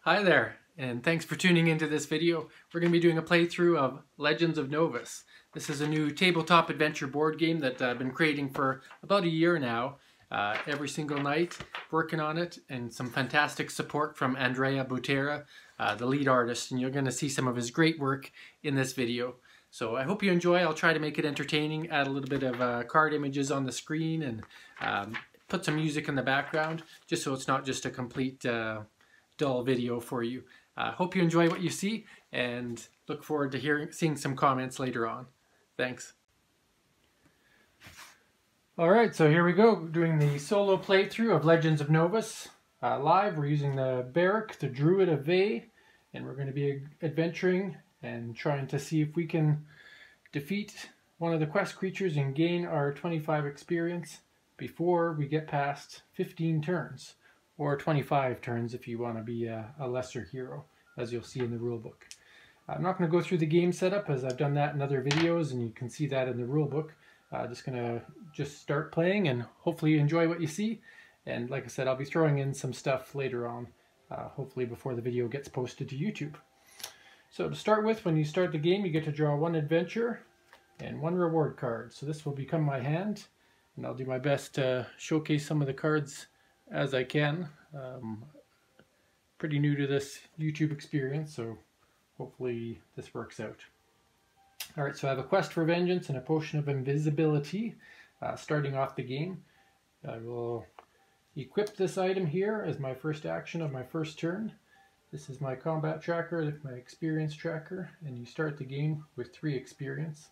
Hi there, and thanks for tuning into this video. We're going to be doing a playthrough of Legends of Novus. This is a new tabletop adventure board game that I've been creating for about a year now. Every single night, working on it, and some fantastic support from Andrea Butera, the lead artist, and you're going to see some of his great work in this video. So I hope you enjoy. I'll try to make it entertaining, add a little bit of card images on the screen, and put some music in the background, just so it's not just a complete dull video for you. Hope you enjoy what you see, and look forward to seeing some comments later on. Thanks. Alright, so here we go, doing the solo playthrough of Legends of Novus. Live, we're using the Beric, the Druid of Vey, and we're going to be adventuring and trying to see if we can defeat one of the quest creatures and gain our 25 experience before we get past 15 turns. Or 25 turns if you want to be a lesser hero, as you'll see in the rulebook. I'm not going to go through the game setup, as I've done that in other videos, and you can see that in the rulebook. Just going to start playing, and hopefully you enjoy what you see. And like I said, I'll be throwing in some stuff later on, hopefully before the video gets posted to YouTube. So to start with, when you start the game, you get to draw one adventure and one reward card. So this will become my hand, and I'll do my best to showcase some of the cards as I can. Pretty new to this YouTube experience, so hopefully this works out. Alright, so I have a quest for vengeance and a potion of invisibility starting off the game. I will equip this item here as my first action of my first turn. This is my combat tracker, my experience tracker, and you start the game with 3 experience,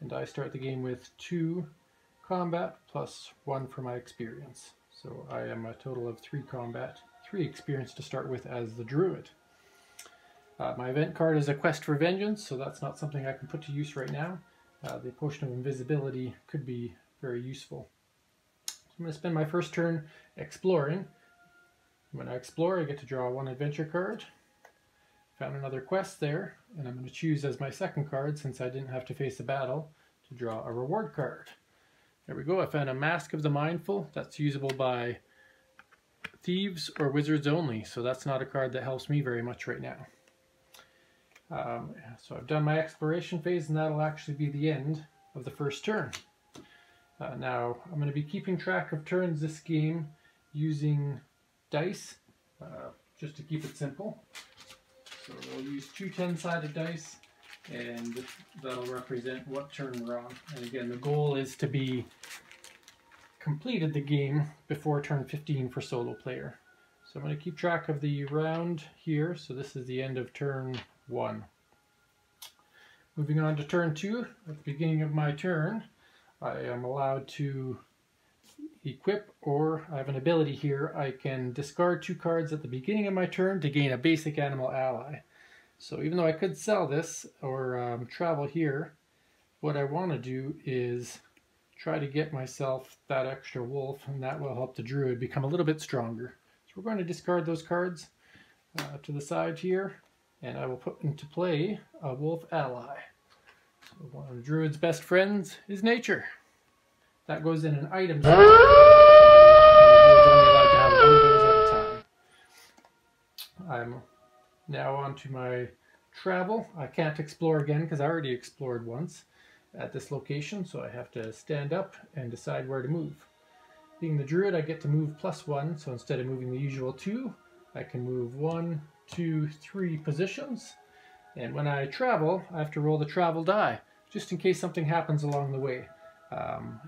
and I start the game with 2 combat plus 1 for my experience. So I am a total of 3 combat, 3 experience to start with as the Druid. My event card is a quest for vengeance, so that's not something I can put to use right now. The potion of invisibility could be very useful. So I'm going to spend my first turn exploring. When I explore, I get to draw 1 adventure card. Found another quest there, and I'm going to choose as my second card, since I didn't have to face a battle, to draw a reward card. There we go, I found a Mask of the Mindful. That's usable by thieves or wizards only, so that's not a card that helps me very much right now. So I've done my exploration phase, and that'll actually be the end of the first turn. Now, I'm going to be keeping track of turns this game using dice, just to keep it simple. So we'll use 2 10-sided dice, and that'll represent what turn we're on. And again, the goal is to be completed the game before turn 15 for solo player. So I'm going to keep track of the round here. So this is the end of turn 1. Moving on to turn 2. At the beginning of my turn, I am allowed to equip, or I have an ability here. I can discard 2 cards at the beginning of my turn to gain a basic animal ally. So even though I could sell this or travel here, what I want to do is try to get myself that extra wolf, and that will help the Druid become a little bit stronger. So we're going to discard those cards to the side here, and I will put into play a wolf ally. So one of the Druid's best friends is nature. That goes in an item set. And the Druid's only allowed to have 1 of those at a time. I'm now on to my travel. I can't explore again because I already explored once at this location, so I have to stand up and decide where to move. Being the Druid, I get to move +1, so instead of moving the usual 2, I can move 1, 2, 3 positions. And when I travel, I have to roll the travel die, just in case something happens along the way.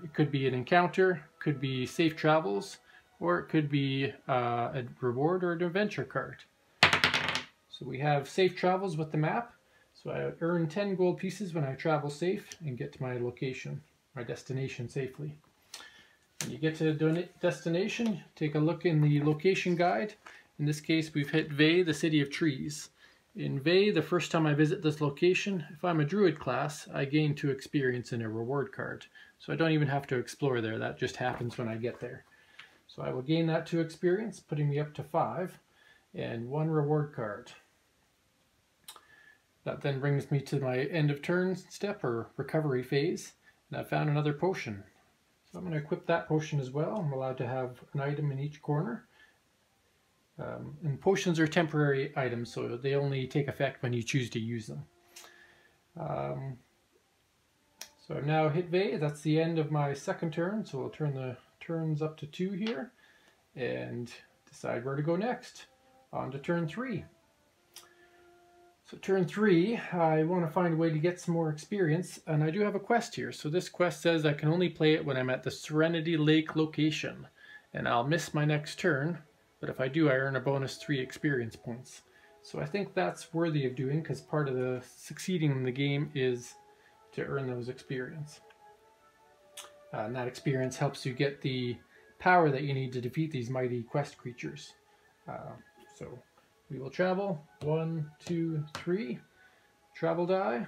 It could be an encounter, could be safe travels, or it could be a reward or an adventure card. So we have safe travels with the map. So I earn 10 gold pieces when I travel safe and get to my location, my destination safely. When you get to destination, take a look in the location guide. In this case, we've hit Vey, the City of Trees. In Vey, the first time I visit this location, if I'm a Druid class, I gain 2 experience in a reward card. So I don't even have to explore there, that just happens when I get there. So I will gain that 2 experience, putting me up to 5, and 1 reward card. That then brings me to my end of turn step, or recovery phase, and I found another potion. So I'm going to equip that potion as well. I'm allowed to have an item in each corner. And potions are temporary items, so they only take effect when you choose to use them. So I've now hit Vey. That's the end of my second turn, so we'll turn the turns up to 2 here and decide where to go next. On to turn 3. So turn 3, I want to find a way to get some more experience, and I do have a quest here. So this quest says I can only play it when I'm at the Serenity Lake location, and I'll miss my next turn, but if I do, I earn a bonus 3 experience points. So I think that's worthy of doing, because part of the succeeding in the game is to earn those experience. And that experience helps you get the power that you need to defeat these mighty quest creatures. So we will travel. 1, 2, 3. Travel die.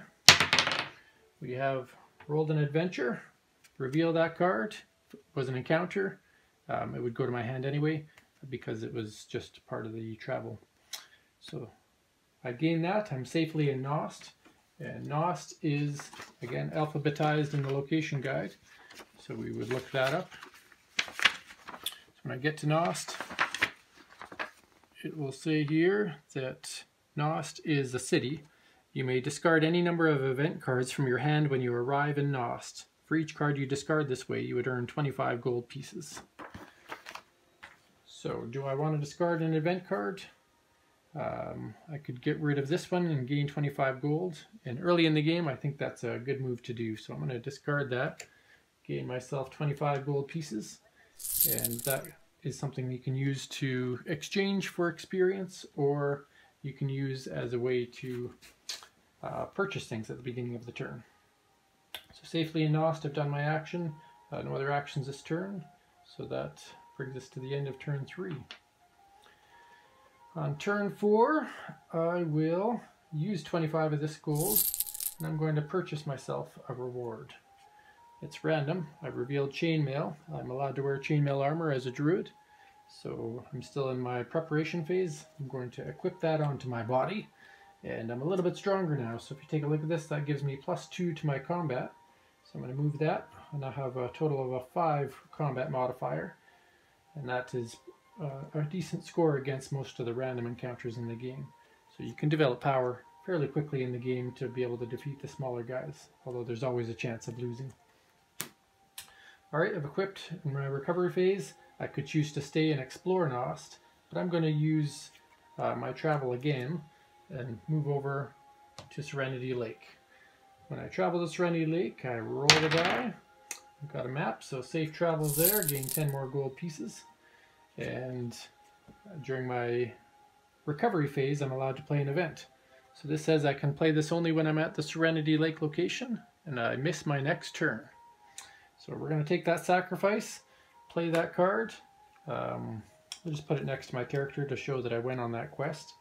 We have rolled an adventure. Reveal that card. If it was an encounter, it would go to my hand anyway, because it was just part of the travel. So I gain that. I'm safely in Nost. And Nost is, again, alphabetized in the location guide. So we would look that up. So when I get to Nost, it will say here that Nost is a city. You may discard any number of event cards from your hand when you arrive in Nost. For each card you discard this way, you would earn 25 gold pieces. So do I want to discard an event card? I could get rid of this one and gain 25 gold. And early in the game, I think that's a good move to do. So I'm going to discard that, gain myself 25 gold pieces. And that is something you can use to exchange for experience, or you can use as a way to purchase things at the beginning of the turn. So safely in Nost, I've done my action. No other actions this turn. So that brings us to the end of turn 3. On turn 4, I will use 25 of this gold, and I'm going to purchase myself a reward. It's random. I've revealed chainmail. I'm allowed to wear chainmail armor as a druid, so I'm still in my preparation phase. I'm going to equip that onto my body, and I'm a little bit stronger now. So if you take a look at this, that gives me +2 to my combat. So I'm going to move that, and I have a total of a 5 combat modifier, and that is a decent score against most of the random encounters in the game. So you can develop power fairly quickly in the game to be able to defeat the smaller guys, although there's always a chance of losing. Alright, I've equipped in my recovery phase. I could choose to stay and explore Nost, but I'm going to use my travel again and move over to Serenity Lake. When I travel to Serenity Lake, I roll the die. I've got a map, so safe travels there, gain 10 more gold pieces. And during my recovery phase, I'm allowed to play an event. So this says I can play this only when I'm at the Serenity Lake location, and I miss my next turn. So we're going to take that sacrifice, play that card. I'll just put it next to my character to show that I went on that quest.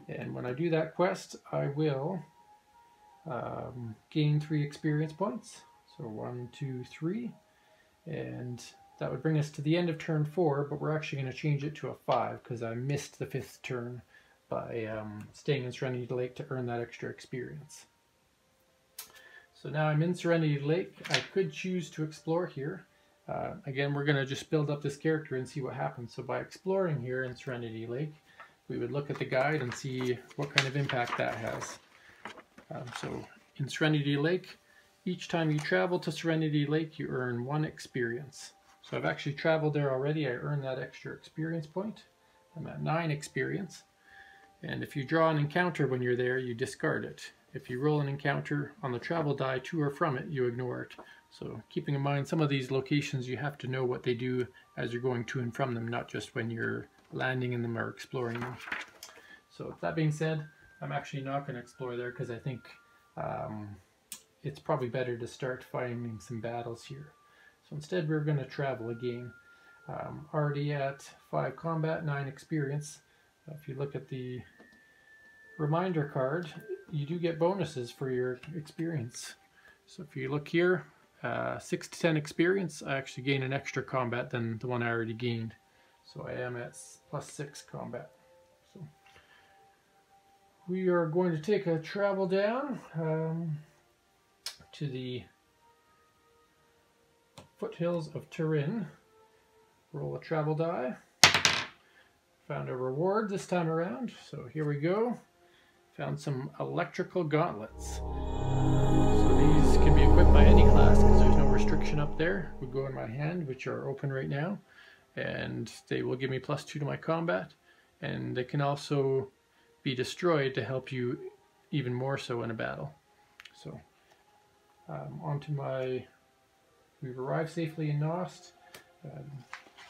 And when I do that quest, I will gain 3 experience points. So 1, 2, 3. And that would bring us to the end of turn 4, but we're actually going to change it to a 5 because I missed the 5th turn by staying in Serenity Lake to earn that extra experience. So now I'm in Serenity Lake. I could choose to explore here. Again, we're going to just build up this character and see what happens. So by exploring here in Serenity Lake, we would look at the guide and see what kind of impact that has. So in Serenity Lake, each time you travel to Serenity Lake, you earn 1 experience. So I've actually traveled there already. I earned that extra experience point. I'm at 9 experience. And if you draw an encounter when you're there, you discard it. If you roll an encounter on the travel die to or from it, you ignore it. So keeping in mind some of these locations, you have to know what they do as you're going to and from them, not just when you're landing in them or exploring them. So that being said, I'm actually not going to explore there because I think it's probably better to start finding some battles here. So instead we're going to travel again. Already at 5 combat, 9 experience. If you look at the reminder card, you do get bonuses for your experience. So if you look here, 6 to 10 experience, I actually gain an extra combat than the one I already gained. So I am at +6 combat. So we are going to take a travel down to the foothills of Turin. Roll a travel die. found a reward this time around, so here we go. Found some electrical gauntlets. So these can be equipped by any class because there's no restriction up there. Would go in my hand, which are open right now, and they will give me +2 to my combat, and they can also be destroyed to help you even more so in a battle. So we've arrived safely in Nost,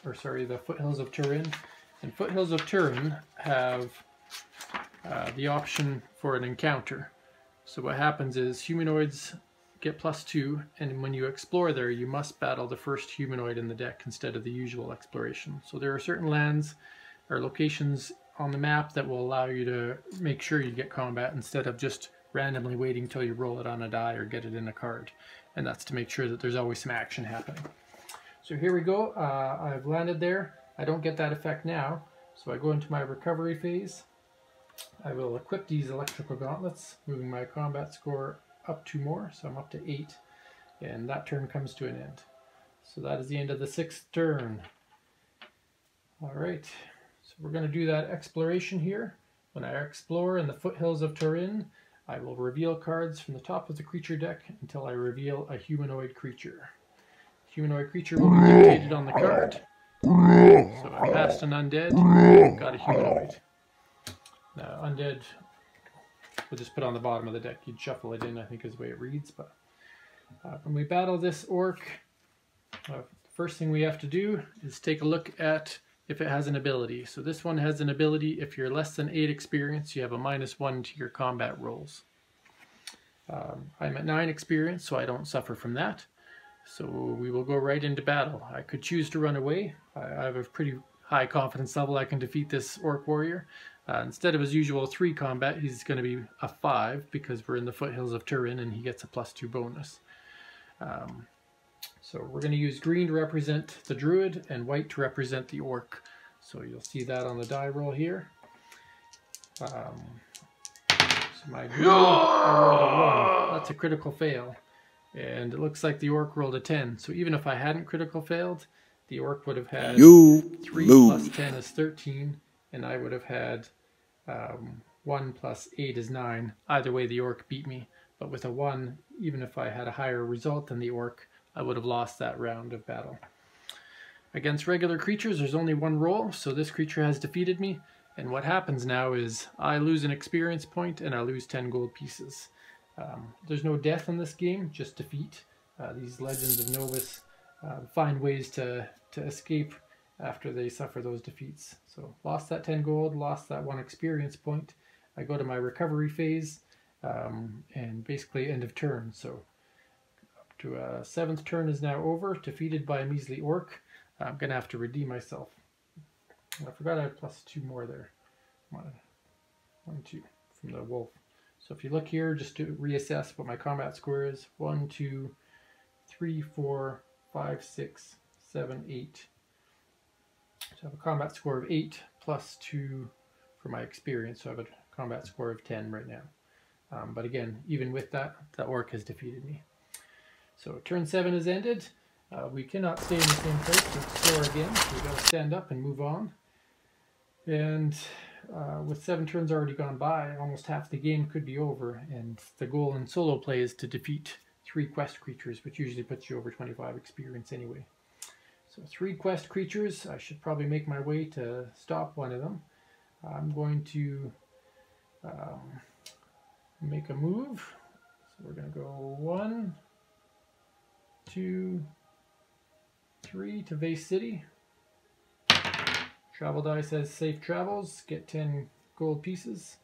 the foothills of Turin. And foothills of Turin have the option for an encounter. So what happens is humanoids get +2, and when you explore there, you must battle the first humanoid in the deck instead of the usual exploration. So there are certain lands or locations on the map that will allow you to make sure you get combat instead of just randomly waiting till you roll it on a die or get it in a card. And that's to make sure that there's always some action happening. So here we go. I've landed there. I don't get that effect now, so I go into my recovery phase. I will equip these electrical gauntlets, moving my combat score up 2 more, so I'm up to 8, and that turn comes to an end. So that is the end of the 6th turn. Alright, so we're going to do that exploration here. When I explore in the foothills of Turin, I will reveal cards from the top of the creature deck until I reveal a humanoid creature. Humanoid creature will be dictated on the card. So I passed an undead, got a humanoid. Now undead, we'll just put on the bottom of the deck. You'd shuffle it in, I think is the way it reads. But when we battle this orc, the first thing we have to do is take a look at if it has an ability. So this one has an ability. If you're less than 8 experience, you have a -1 to your combat rolls. I'm at 9 experience, so I don't suffer from that. So we will go right into battle. I could choose to run away. I have a pretty high confidence level I can defeat this orc warrior. Instead of his usual 3 combat, he's going to be a 5 because we're in the foothills of Turin and he gets a +2 bonus. So we're going to use green to represent the druid and white to represent the orc. So you'll see that on the die roll here. So my green, I rolled a 1. That's a critical fail. And it looks like the orc rolled a 10. So even if I hadn't critical failed, the orc would have had 3 plus 10 is 13. And I would have had 1 plus 8 is 9. Either way, the orc beat me. But with a 1, even if I had a higher result than the orc, I would have lost that round of battle. Against regular creatures, there's only 1 roll, so this creature has defeated me. And what happens now is I lose an experience point and I lose 10 gold pieces. There's no death in this game, just defeat. These Legends of Novus find ways to escape after they suffer those defeats. So lost that 10 gold, lost that 1 experience point. I go to my recovery phase and basically end of turn. So up to a 7th turn is now over, defeated by a measly orc. I'm going to have to redeem myself. I forgot I had +2 more there. 1, 2 from the wolf. So if you look here, just to reassess what my combat score is, 1, 2, 3, 4, 5, 6, 7, 8. So I have a combat score of 8 +2 for my experience, so I have a combat score of 10 right now. But again, even with that, the orc has defeated me. So turn 7 is ended. We cannot stay in the same place to explore again, so we've got to stand up and move on. And with 7 turns already gone by, almost half the game could be over, and the goal in solo play is to defeat 3 quest creatures, which usually puts you over 25 experience anyway. So 3 quest creatures. I should probably make my way to stop one of them. I'm going to make a move. So we're going to go 1, 2, 3 to Vey City. Travel die says safe travels, get 10 gold pieces.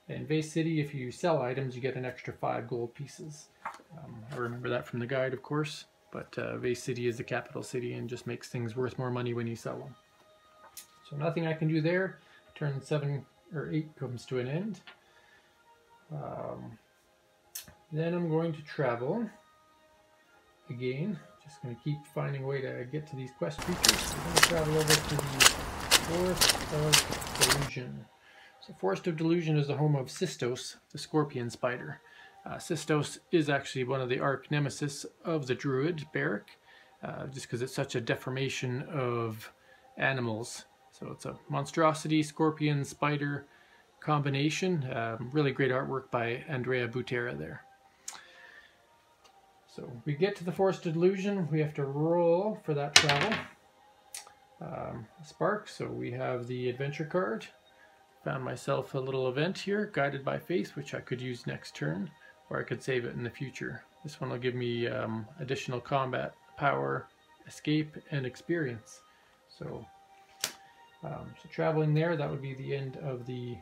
In Vey City, if you sell items, you get an extra 5 gold pieces. I remember that from the guide, of course, but Vey City is the capital city and just makes things worth more money when you sell them. So nothing I can do there. Turn 7 or 8 comes to an end. Then I'm going to travel again. Just going to keep finding a way to get to these quest creatures. I'm going to travel over to the Forest of Delusion. So Forest of Delusion is the home of Sistos, the scorpion spider. Sistos is actually one of the arch nemesis of the Druid, Beric, just because it's such a deformation of animals. So it's a monstrosity, scorpion, spider combination. Really great artwork by Andrea Butera there. So we get to the Forest of Delusion, we have to roll for that travel. Spark, so we have the adventure card. Found myself a little event here, Guided by Faith, which I could use next turn, or I could save it in the future. This one will give me additional combat, power, escape, and experience. So traveling there, that would be the end of the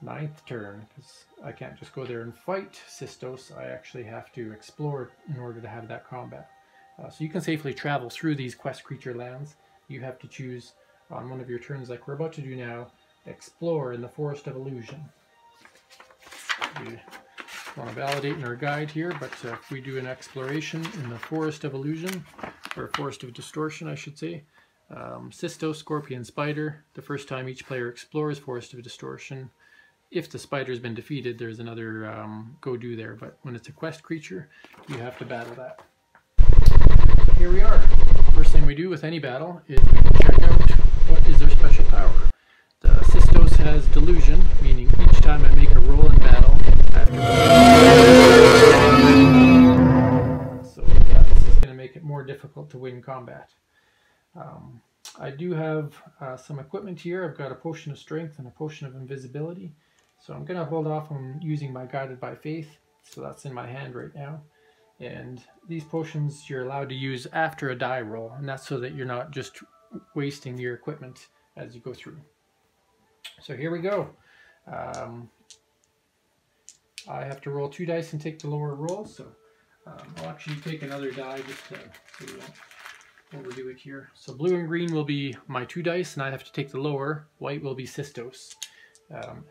9th turn, because I can't just go there and fight Sistos. I actually have to explore in order to have that combat. So you can safely travel through these quest creature lands. You have to choose on one of your turns, like we're about to do now, explore in the Forest of Illusion. We want to validate in our guide here, but if we do an exploration in the Forest of Illusion, or Forest of Distortion I should say, Sistos, Scorpion, Spider, the first time each player explores Forest of Distortion, if the spider's been defeated, there's another go-do there, but when it's a quest creature, you have to battle that. So here we are. First thing we do with any battle is we can check out what is their special power. The Sistos has Delusion, meaning each time I make a roll in battle, I have to... So this is going to make it more difficult to win combat. I do have some equipment here. I've got a Potion of Strength and a Potion of Invisibility. So I'm going to hold off on using my Guided by Faith. So that's in my hand right now. And these potions you're allowed to use after a die roll. And that's so that you're not just wasting your equipment as you go through. So here we go. I have to roll 2 dice and take the lower roll. So I'll actually take another die just to so we don't overdo it here. So blue and green will be my 2 dice and I have to take the lower. White will be Sistos.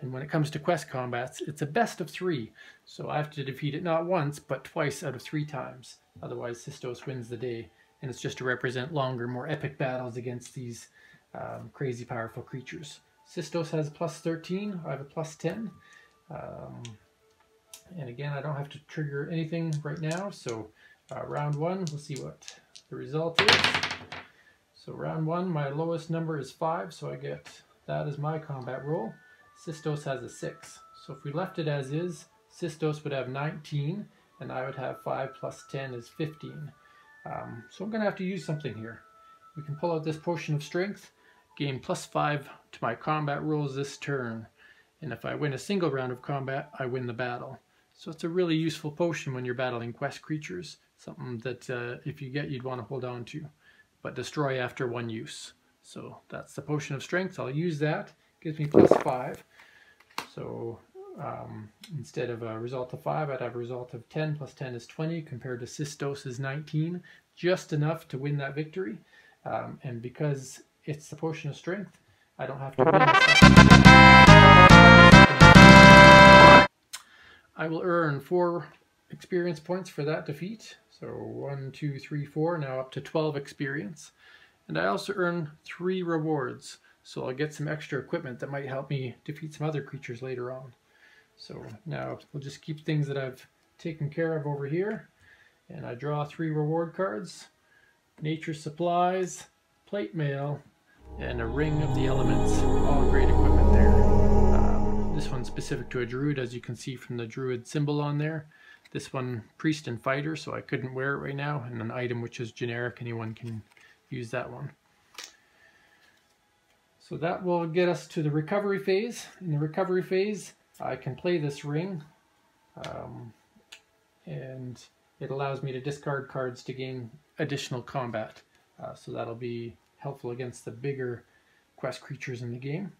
And when it comes to quest combats, it's a best of 3. So I have to defeat it not once, but twice out of 3 times. Otherwise, Sistos wins the day. And it's just to represent longer, more epic battles against these crazy powerful creatures. Sistos has plus 13. I have a plus 10. And again, I don't have to trigger anything right now. So round 1, we'll see what the result is. So round 1, my lowest number is 5. So I get that as my combat roll. Sistos has a 6. So if we left it as is, Sistos would have 19, and I would have 5 plus 10 is 15. So I'm going to have to use something here. We can pull out this Potion of Strength, gain plus 5 to my combat rolls this turn. And if I win a single round of combat, I win the battle. So it's a really useful potion when you're battling quest creatures. Something that if you get, you'd want to hold on to. But destroy after 1 use. So that's the Potion of Strength. I'll use that. Gives me plus 5. So instead of a result of 5, I'd have a result of 10. Plus 10 is 20 compared to Sistos' 19. Just enough to win that victory. And because it's the Potion of Strength, I don't have to win. I will earn 4 experience points for that defeat. So 1, 2, 3, 4, now up to 12 experience. And I also earn 3 rewards. So I'll get some extra equipment that might help me defeat some other creatures later on. So now we'll just keep things that I've taken care of over here. And I draw 3 reward cards. Nature Supplies, Plate Mail, and a Ring of the Elements. All great equipment there. This one's specific to a Druid, as you can see from the Druid symbol on there. This one, Priest and Fighter, so I couldn't wear it right now. And an item which is generic, anyone can use that one. So that will get us to the recovery phase. In the recovery phase, I can play this ring, and it allows me to discard cards to gain additional combat. So that'll be helpful against the bigger quest creatures in the game.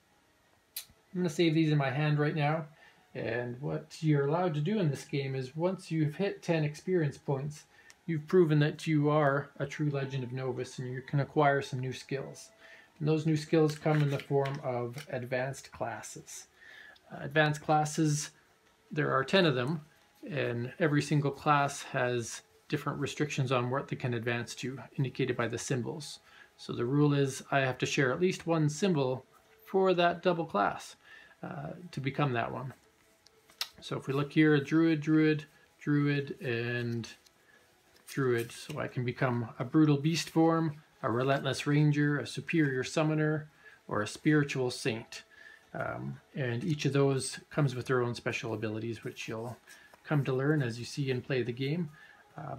I'm going to save these in my hand right now, and what you're allowed to do in this game is once you've hit 10 experience points, you've proven that you are a true Legend of Novus and you can acquire some new skills. And those new skills come in the form of advanced classes. Advanced classes, there are 10 of them, and every single class has different restrictions on what they can advance to, indicated by the symbols. So the rule is I have to share at least 1 symbol for that double class to become that one. So if we look here, Druid, Druid, Druid, and Druid. So I can become a Brutal Beast form, a Relentless Ranger, a Superior Summoner, or a spiritual saint. And each of those comes with their own special abilities, which you'll come to learn as you see and play the game.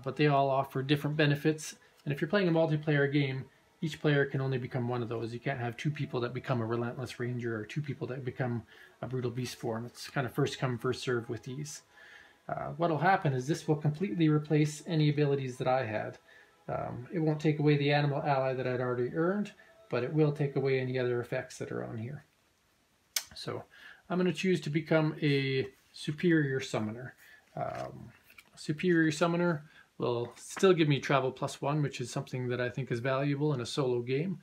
But they all offer different benefits, and if you're playing a multiplayer game, each player can only become one of those. You can't have two people that become a Relentless Ranger or two people that become a Brutal Beast form. It's kind of first come, first serve with these. What will happen is this will completely replace any abilities that I had. It won't take away the animal ally that I'd already earned, but it will take away any other effects that are on here. So I'm going to choose to become a Superior Summoner. Superior Summoner will still give me travel +1, which is something that I think is valuable in a solo game.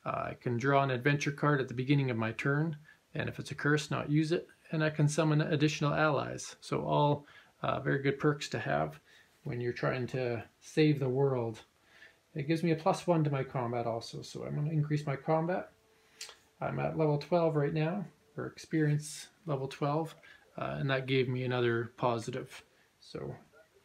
I can draw an adventure card at the beginning of my turn, and if it's a curse, not use it, and I can summon additional allies. So all very good perks to have when you're trying to save the world. It gives me a +1 to my combat also, so I'm going to increase my combat. I'm at level 12 right now, or experience level 12, and that gave me another positive. So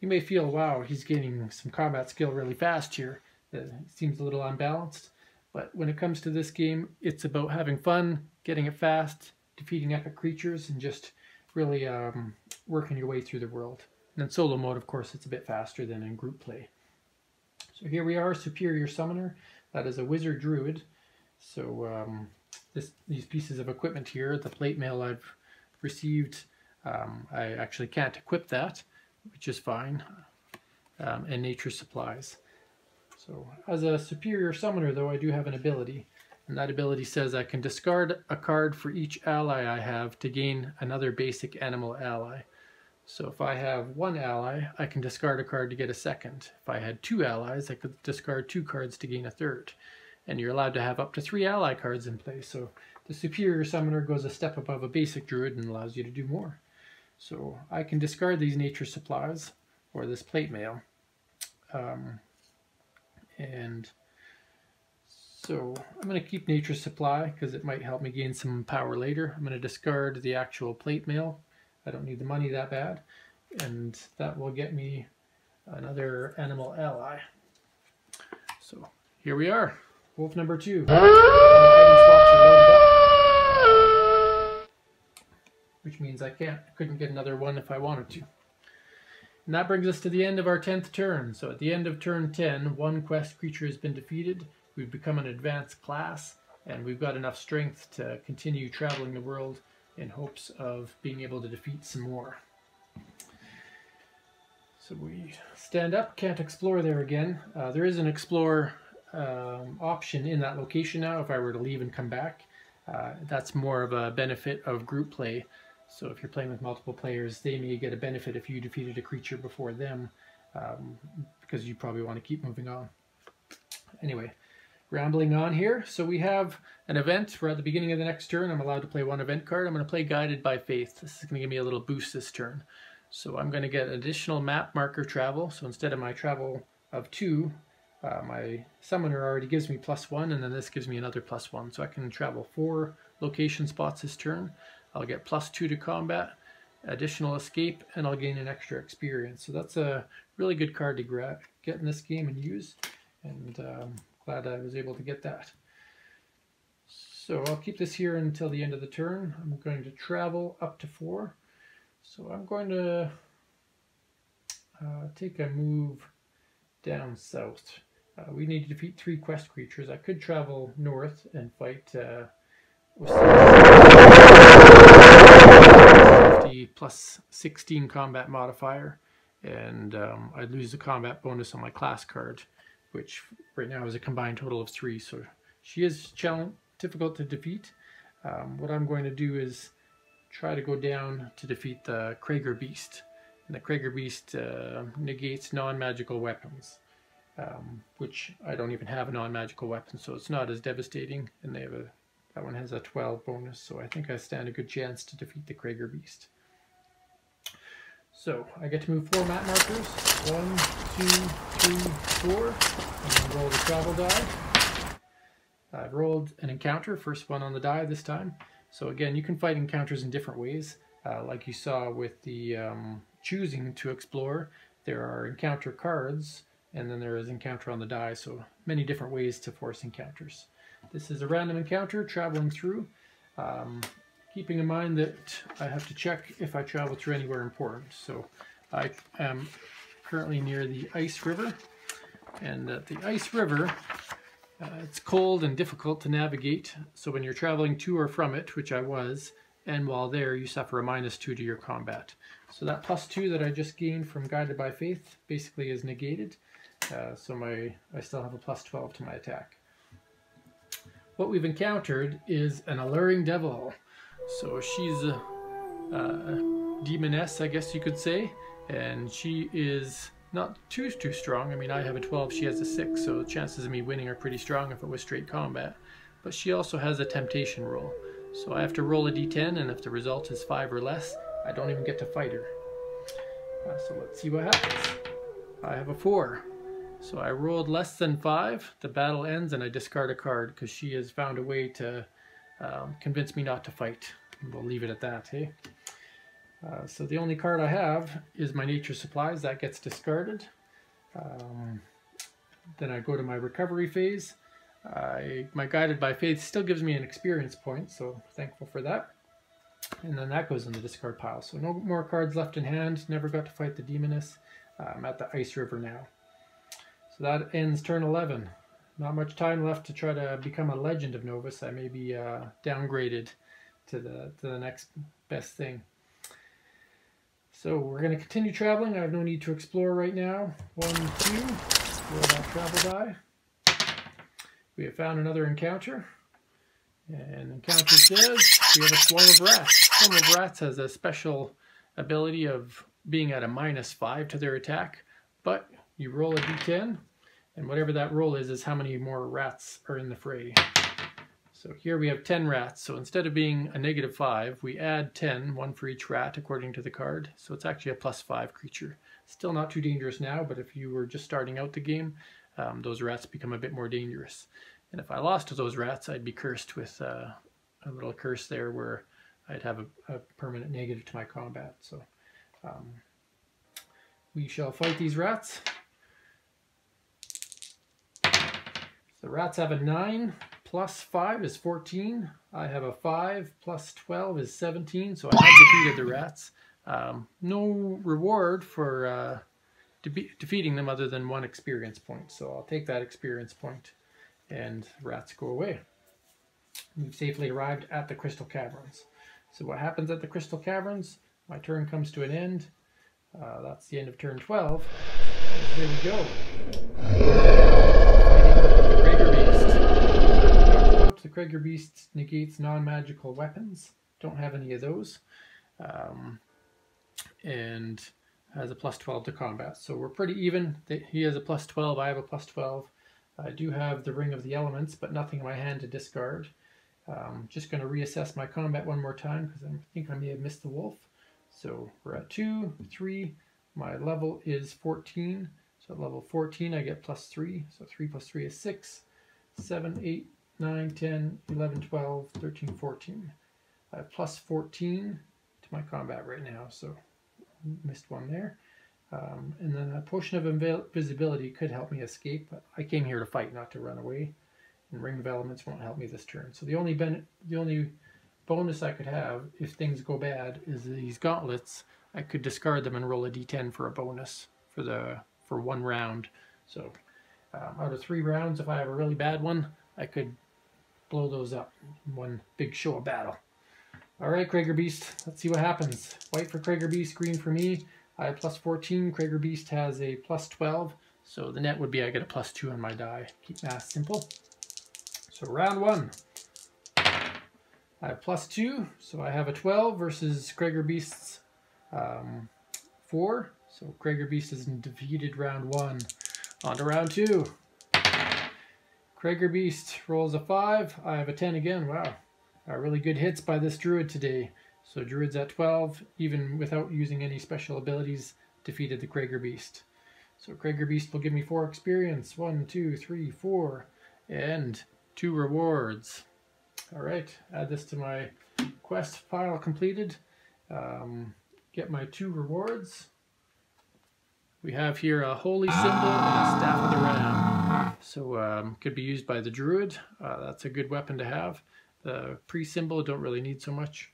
you may feel, wow, he's gaining some combat skill really fast here. It seems a little unbalanced, but when it comes to this game, it's about having fun, getting it fast, defeating epic creatures, and just really working your way through the world. And in solo mode, of course, it's a bit faster than in group play. So here we are, Superior Summoner. That is a Wizard Druid. So these pieces of equipment here, the plate mail I've received, I actually can't equip that, which is fine, and nature supplies. So as a Superior Summoner, though, I do have an ability, and that ability says I can discard a card for each ally I have to gain another basic animal ally. So if I have one ally, I can discard a card to get a second. If I had two allies, I could discard 2 cards to gain a third. And you're allowed to have up to 3 ally cards in play, so the Superior Summoner goes a step above a basic Druid and allows you to do more. So I can discard these nature supplies, or this plate mail. And so I'm going to keep nature supply because it might help me gain some power later. I'm going to discard the actual plate mail. I don't need the money that bad. And that will get me another animal ally. So here we are. Wolf number 2. Which means I couldn't get another one if I wanted to. And that brings us to the end of our 10th turn. So at the end of turn 10, 1 quest creature has been defeated. We've become an advanced class, and we've got enough strength to continue traveling the world in hopes of being able to defeat some more. So we stand up, can't explore there again. There is an explore option in that location now if I were to leave and come back. That's more of a benefit of group play. So if you're playing with multiple players, they may get a benefit if you defeated a creature before them, because you probably want to keep moving on. Anyway, rambling on here. So we have an event. We're at the beginning of the next turn. I'm allowed to play 1 event card. I'm going to play Guided by Faith. This is going to give me a little boost this turn. So I'm going to get additional map marker travel. So instead of my travel of 2, my summoner already gives me +1, and then this gives me another +1. So I can travel 4 location spots this turn. I'll get +2 to combat, additional escape, and I'll gain an extra experience. So that's a really good card to get in this game and use. And glad I was able to get that. So I'll keep this here until the end of the turn. I'm going to travel up to 4. So I'm going to take a move down south. We need to defeat 3 quest creatures. I could travel north and fight with +16 combat modifier, and I'd lose the combat bonus on my class card, which right now is a combined total of 3, so she is difficult to defeat. What I'm going to do is try to go down to defeat the Krager Beast, and the Krager Beast negates non-magical weapons, which I don't even have a non-magical weapon, so it's not as devastating, and that one has a 12 bonus, so I think I stand a good chance to defeat the Krager Beast. So I get to move 4 map markers, 1, 2, 3, 4, and then roll the travel die. I've rolled an encounter, first one on the die this time. So again, you can fight encounters in different ways. Like you saw with the choosing to explore, there are encounter cards and then there is encounter on the die, so many different ways to force encounters. This is a random encounter traveling through, keeping in mind that I have to check if I travel through anywhere important. So I am currently near the Ice River, and at the Ice River, it's cold and difficult to navigate, so when you're traveling to or from it, which I was, and while there you suffer a -2 to your combat. So that +2 that I just gained from Guided by Faith basically is negated, so I still have a +12 to my attack. What we've encountered is an Alluring Devil. So she's a demoness, I guess you could say, and she is not too strong. I mean, I have a 12, she has a 6, so the chances of me winning are pretty strong if it was straight combat. But she also has a temptation roll. So I have to roll a d10, and if the result is 5 or less, I don't even get to fight her. So let's see what happens. I have a 4. So I rolled less than 5, the battle ends, and I discard a card because she has found a way to convince me not to fight. And we'll leave it at that, hey? So the only card I have is my Nature Supplies. That gets discarded. Then I go to my recovery phase. My Guided by Faith still gives me an experience point, so thankful for that. And then that goes in the discard pile. So no more cards left in hand. Never got to fight the Demoness. I'm at the Ice River now. So that ends turn 11. Not much time left to try to become a Legend of Novus. I may be downgraded to the next best thing. So we're going to continue traveling. I have no need to explore right now. 1, 2, roll that travel die. We have found another encounter. And encounter says we have a Swarm of Rats. Swarm of Rats has a special ability of being at a -5 to their attack, but you roll a d10, and whatever that roll is how many more rats are in the fray. So here we have 10 rats, so instead of being a -5, we add 10, 1 for each rat according to the card, so it's actually a +5 creature. Still not too dangerous now, but if you were just starting out the game, those rats become a bit more dangerous. And if I lost to those rats, I'd be cursed with a little curse there where I'd have a permanent negative to my combat. So we shall fight these rats. So the rats have a 9, plus 5 is 14. I have a 5, plus 12 is 17, so I have defeated the rats. No reward for defeating them other than 1 experience point, so I'll take that experience point. And rats go away. We've safely arrived at the Crystal Caverns. So what happens at the Crystal Caverns? My turn comes to an end. That's the end of turn 12. And here we go. The Krager Beast negates non-magical weapons. Don't have any of those. And has a +12 to combat. So we're pretty even. He has a +12, I have a +12. I do have the Ring of the Elements, but nothing in my hand to discard. Just going to reassess my combat one more time because I think I may have missed the wolf. So we're at 2, 3. My level is 14. So at level 14 I get +3. So 3 plus 3 is 6, 7, 8, 9, 10, 11, 12, 13, 14. I have +14 to my combat right now, so missed one there. And then a Potion of Invisibility could help me escape, but I came here to fight, not to run away. And Ring of Elements won't help me this turn. So the only bonus I could have if things go bad is these gauntlets. I could discard them and roll a d10 for a bonus for 1 round. So out of 3 rounds, if I have a really bad one, I could blow those up in one big show of battle. All right, Krager Beast, let's see what happens. White for Krager Beast, green for me. I have +14. Krager Beast has a +12. So the net would be I get a +2 on my die. Keep math simple. So round 1. I have +2. So I have a 12 versus Krager Beast's 4. So Krager Beast is defeated round 1. On to round 2. Krager Beast rolls a 5. I have a 10 again. Wow. Really good hits by this Druid today. So Druid's at 12, even without using any special abilities, defeated the Krager Beast. So Krager Beast will give me 4 experience. 1, 2, 3, 4, and 2 rewards. All right, add this to my quest file completed. Get my 2 rewards. we have here a holy symbol and a staff of the ram. So could be used by the druid. That's a good weapon to have. The priest symbol don't really need so much.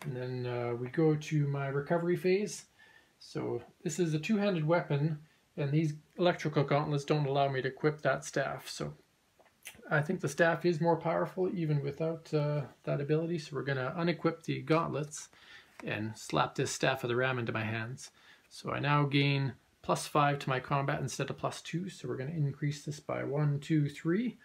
And then we go to my recovery phase. So this is a two-handed weapon, and these electrical gauntlets don't allow me to equip that staff. So I think the staff is more powerful even without that ability. So we're going to unequip the gauntlets and slap this staff of the ram into my hands. So I now gain +5 to my combat instead of +2. So we're going to increase this by 1, 2, 3.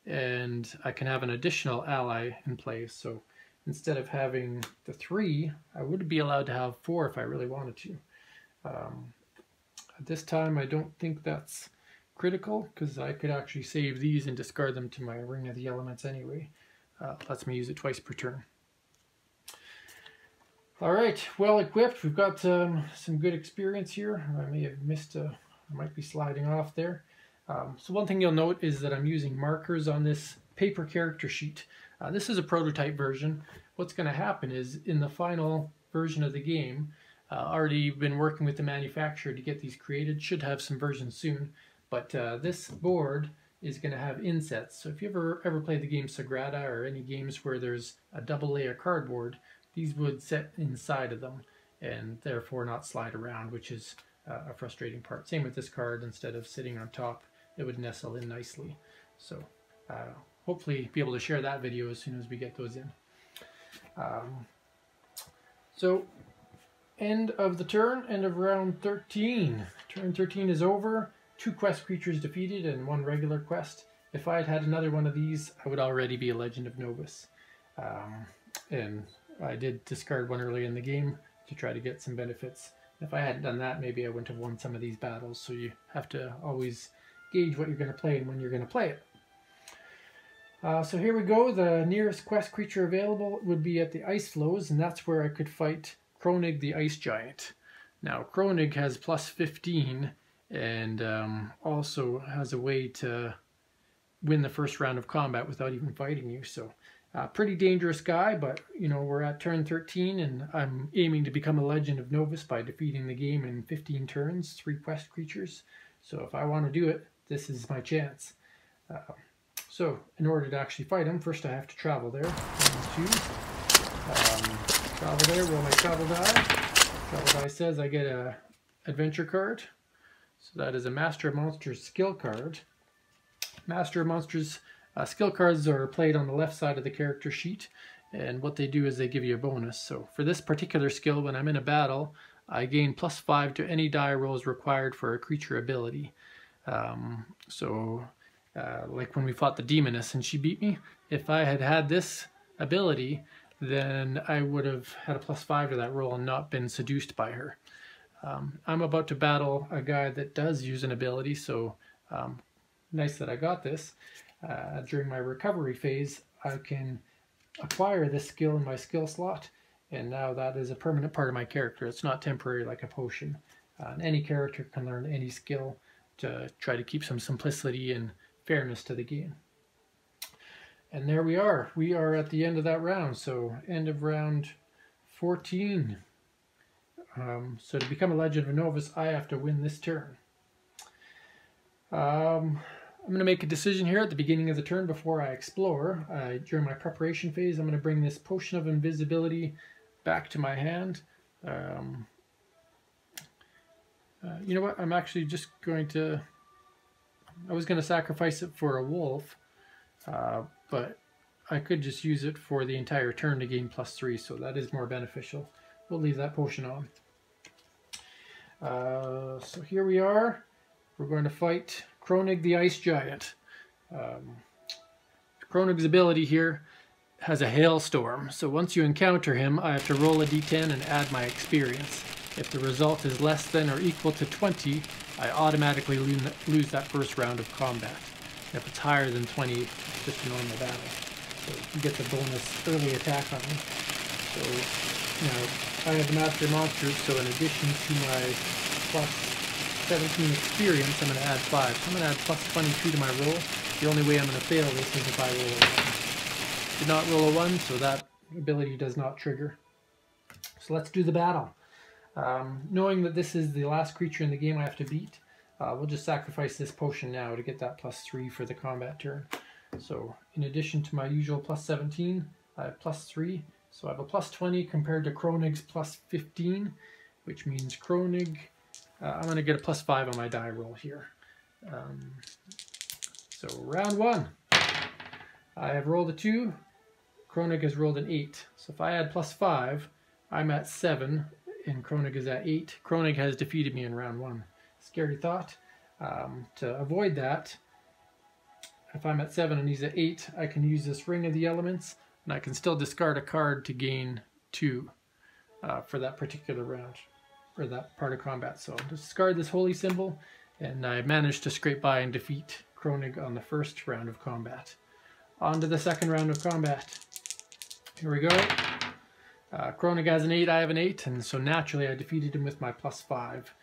And I can have an additional ally in play. So instead of having the 3, I would be allowed to have 4 if I really wanted to. At this time, I don't think that's critical, because I could actually save these and discard them to my Ring of the Elements anyway. Lets me use it twice per turn. Alright, well equipped. We've got some good experience here. I may have missed I might be sliding off there. So one thing you'll note is that I'm using markers on this paper character sheet. This is a prototype version. What's going to happen is in the final version of the game, already been working with the manufacturer to get these created, should have some versions soon, but this board is going to have insets. So if you ever played the game Sagrada or any games where there's a double layer cardboard, these would set inside of them and therefore not slide around, which is a frustrating part. Same with this card. Instead of sitting on top, it would nestle in nicely. So hopefully be able to share that video as soon as we get those in. So end of the turn, end of round 13. Turn 13 is over. 2 quest creatures defeated and 1 regular quest. If I had had another one of these, I would already be a Legend of Novus. And I did discard one early in the game to try to get some benefits. If I hadn't done that, maybe I wouldn't have won some of these battles. So you have to always gauge what you're going to play and when you're going to play it. So here we go. The nearest quest creature available would be at the ice flows, and that's where I could fight Kronig the Ice Giant. Now Kronig has +15 and also has a way to win the first round of combat without even fighting you. So pretty dangerous guy, but you know, we're at turn 13 and I'm aiming to become a Legend of Novus by defeating the game in 15 turns, 3 quest creatures. So if I want to do it, this is my chance. So in order to actually fight him, first I have to travel there. 1, 2. Travel there, roll my travel die. Travel die says I get a adventure card. So that is a Master of Monsters skill card. Master of Monsters skill cards are played on the left side of the character sheet, and what they do is they give you a bonus. So for this particular skill, when I'm in a battle, I gain +5 to any die rolls required for a creature ability. Like when we fought the Demoness and she beat me, if I had had this ability, then I would have had a +5 to that roll and not been seduced by her. I'm about to battle a guy that does use an ability, so nice that I got this. During my recovery phase, I can acquire this skill in my skill slot, and now that is a permanent part of my character. It's not temporary like a potion. And any character can learn any skill to try to keep some simplicity and fairness to the game. And there we are. We are at the end of that round, so end of round 14. So to become a Legend of Novus, I have to win this turn. I'm going to make a decision here at the beginning of the turn before I explore. During my preparation phase, I'm going to bring this Potion of Invisibility back to my hand. You know what? I'm actually just going to... I was going to sacrifice it for a wolf, but I could just use it for the entire turn to gain +3, so that is more beneficial. We'll leave that potion on. So here we are. We're going to fight Kronig the Ice Giant. Kronig's ability here has a hailstorm, so once you encounter him, I have to roll a d10 and add my experience. If the result is less than or equal to 20, I automatically lose that first round of combat. If it's higher than 20, it's just a normal battle. So you get the bonus early attack on me. So, you know, I have the Master of Monsters, so in addition to my +17 experience, I'm going to add 5. So I'm going to add +22 to my roll. The only way I'm going to fail this is if I roll a 1. Did not roll a 1, so that ability does not trigger. So let's do the battle. Knowing that this is the last creature in the game I have to beat, we'll just sacrifice this potion now to get that +3 for the combat turn. So in addition to my usual +17, I have +3. So I have a +20 compared to Kronig's +15, which means Kronig, I'm going to get a +5 on my die roll here. So round 1, I have rolled a 2, Kronig has rolled an 8. So if I add +5, I'm at 7, and Kronig is at 8. Kronig has defeated me in round 1. Scary thought. To avoid that, if I'm at 7 and he's at 8, I can use this Ring of the Elements, and I can still discard a card to gain 2 for that particular round, or that part of combat. So I'll discard this Holy Symbol, and I managed to scrape by and defeat Kronig on the first round of combat. On to the second round of combat. Here we go. Kronig has an 8, I have an 8, and so naturally I defeated him with my +5.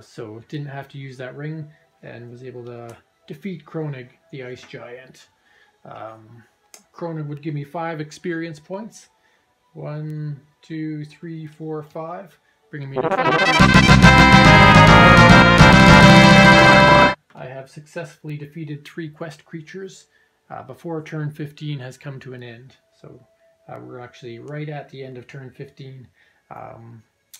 So didn't have to use that ring, and was able to defeat Kronig, the Ice Giant. Kronig would give me 5 experience points. 1, 2, 3, 4, 5, bringing me to 23. I have successfully defeated 3 quest creatures before turn 15 has come to an end. So we're actually right at the end of turn 15.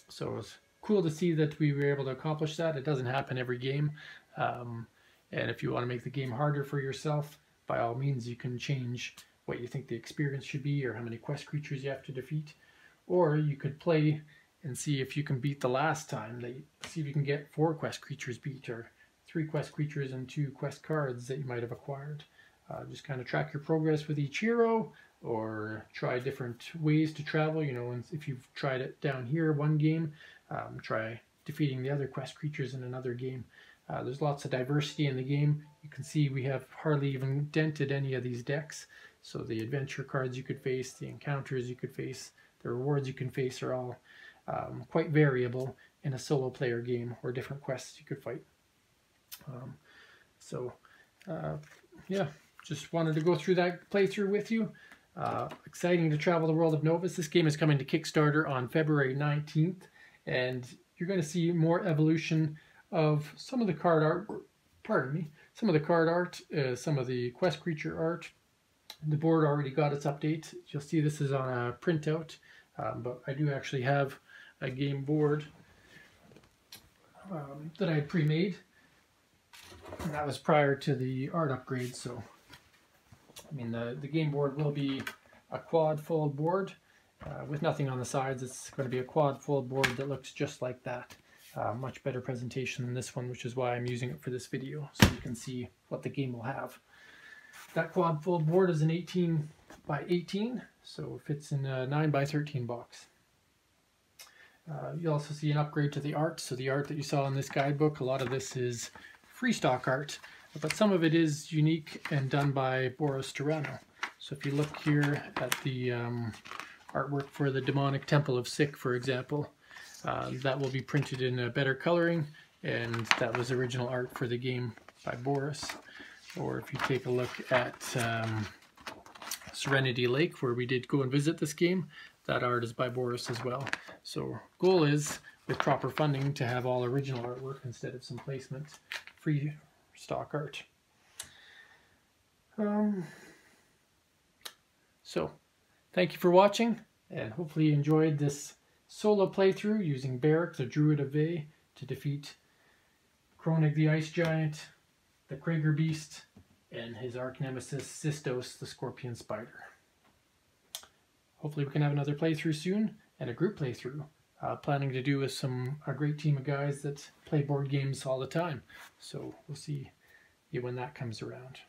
So it's cool to see that we were able to accomplish that. It doesn't happen every game. And if you want to make the game harder for yourself, by all means you can change what you think the experience should be or how many quest creatures you have to defeat. Or you could play and see if you can beat the last time. See if you can get 4 quest creatures beat, or 3 quest creatures and 2 quest cards that you might have acquired. Just kind of track your progress with each hero, or try different ways to travel. You know, if you've tried it down here one game, try defeating the other quest creatures in another game. There's lots of diversity in the game. You can see we have hardly even dented any of these decks. So the adventure cards you could face, the encounters you could face, the rewards you can face are all quite variable in a solo player game, or different quests you could fight. Yeah, just wanted to go through that playthrough with you. Exciting to travel the world of Novus. This game is coming to Kickstarter on February 19th, and you're going to see more evolution of some of the card art, some of the card art, some of the quest creature art. The board already got its update. You'll see this is on a printout, but I do actually have a game board that I had pre-made, and that was prior to the art upgrade. So I mean, the game board will be a quad fold board with nothing on the sides. It's going to be a quad fold board that looks just like that. Much better presentation than this one, which is why I'm using it for this video, so you can see what the game will have. That quad fold board is an 18 by 18, so it fits in a 9 by 13 box. You'll also see an upgrade to the art. So the art that you saw in this guidebook, a lot of this is free stock art, but some of it is unique and done by Boris Turano. So if you look here at the artwork for the Demonic Temple of Sick, for example, that will be printed in a better coloring, and that was original art for the game by Boris. Or if you take a look at Serenity Lake, where we did go and visit this game, that art is by Boris as well. So goal is, with proper funding, to have all original artwork instead of some placement free stock art. So thank you for watching, and hopefully you enjoyed this solo playthrough using Beric, the Druid of Vey, to defeat Kronig the Ice Giant, the Krager Beast, and his arch nemesis Sistos the Scorpion Spider. Hopefully we can have another playthrough soon, and a group playthrough. Planning to do with a great team of guys that play board games all the time. So we'll see when that comes around.